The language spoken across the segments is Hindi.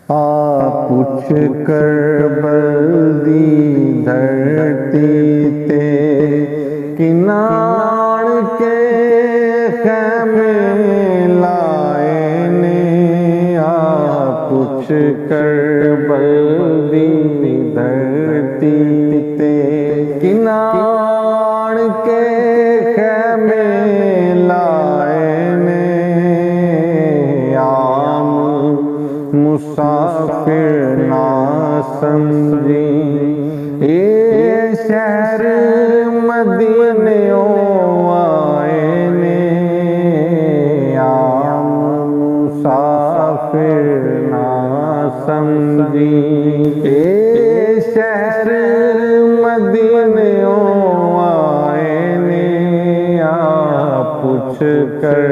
पुछ कर बल्दी धरती ते किनार के खैमे लाए ने। पुछ कर बल्दी धरती ते किनार के खैमे लाए ने। आम मुसाफिर ना समझी ये शहर मदीने आए ने। आम मुसाफिर ना समझी ये शहर मदीने आए ने। पुछ कर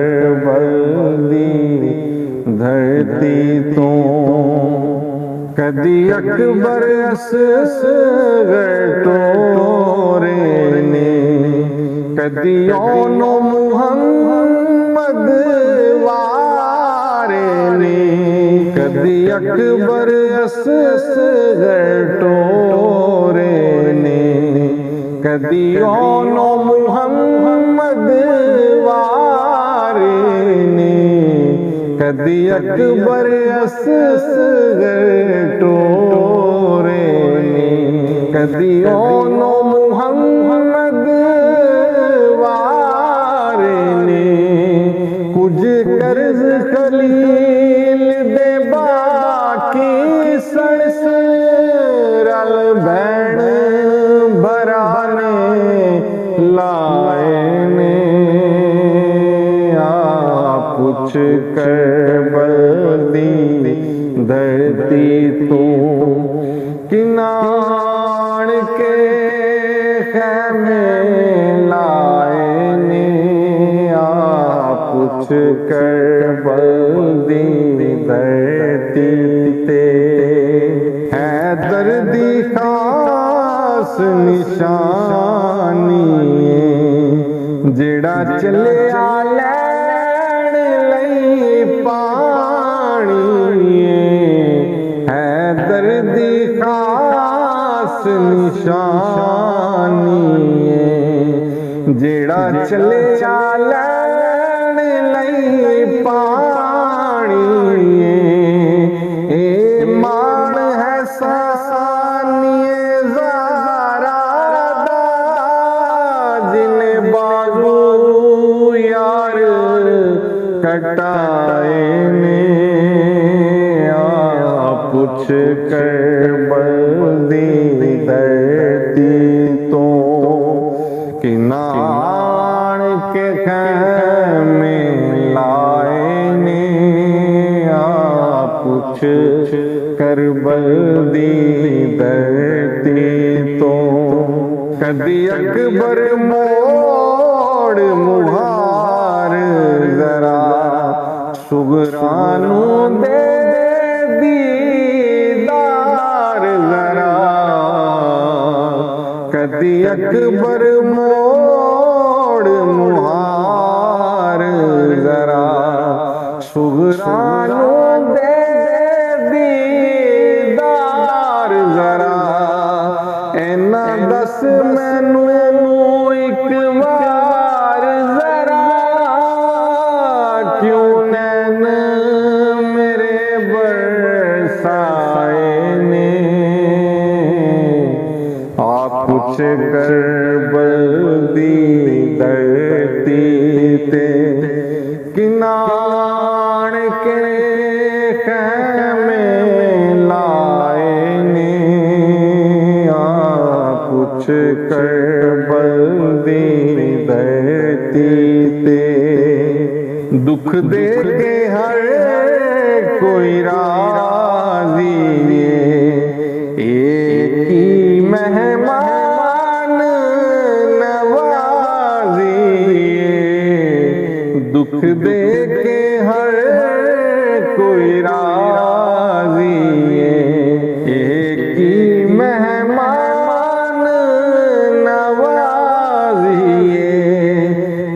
बल्दी धरती तो कदी अकबर असगर टोरे ने। कदी ओनो मुहम्मद वारे ने। कदी अकबर असगर टोरे ने। कदी ओनो मुहम्मद वारे ने। कदी अकबर असगर टोरे ने। कदी ओनो मुहम्मद वारे ने। कुछ कर्ज खलील दे बाकी सण रल भैण भराने लाए ने। पुछ कर बल्दी धरती तो किनार के खैमे लाए ने। पुछ कर बल्दी धरती ते है दर्दी खास निशानी जेड़ा चले आले पानी है दर्दी खास निशानी जेड़ा चले लैण लई पानी। ए मान है सानिए ज़ारा दा जिने बाजू यार कटाए ने। पुछ कर बल्दी धरती तो किनार के खैमे लाए ने। पुछ कर बल्दी धरती तो कदी अकबर मोड़ मुहार जरा सुगरानू दे दीदार जरा। कदी अकबर मोड़ मुहार जरा सुगरानू दे दीदार जरा। ऐना दस मैनू एक बार जरा क्यों नैन मेरे बरसाए ने। पुछ कर बल्दी धरती ते किनार के खैमे लाए ने। पुछ कर बल्दी धरती ते दुख दे के हर कोई राजी एक ही मेहमान नवाजी। दुख दे के हर कोई राजी एक ही मेहमान नवाजी।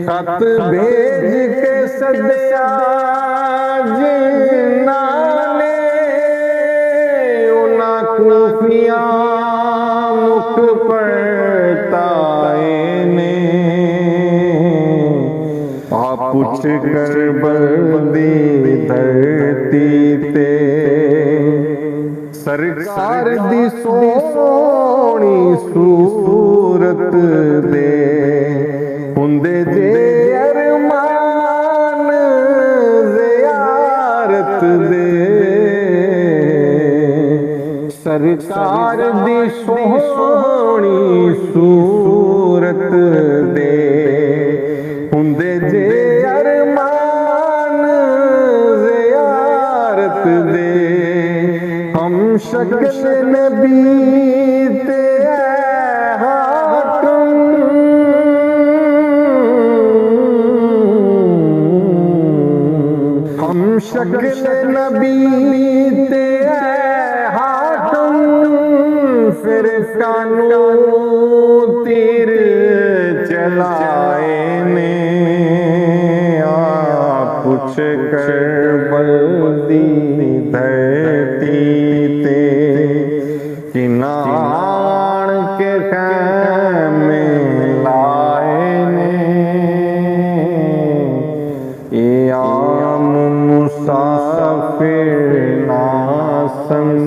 खत भेज के सदिया जिन्ना ने जुल्फियां मुख परताए ने आ पुछ करबल दी धरती ते सरकार दी सोहनी सूरत दे हुंदे जे अरमान ज़ियारत दे सरकार दी सोहनी सूरत दे हुंदे जे अरमान ज़ियारत दे हम शक्ल नबी ते हाकिम हम शक्ल नबी ते हाकिम फिर कानू तीर चलाए ने आ पुछ करबल दी धरती ते किनाण के खैमे लाए ने ए आम मुसाफिर ना समझ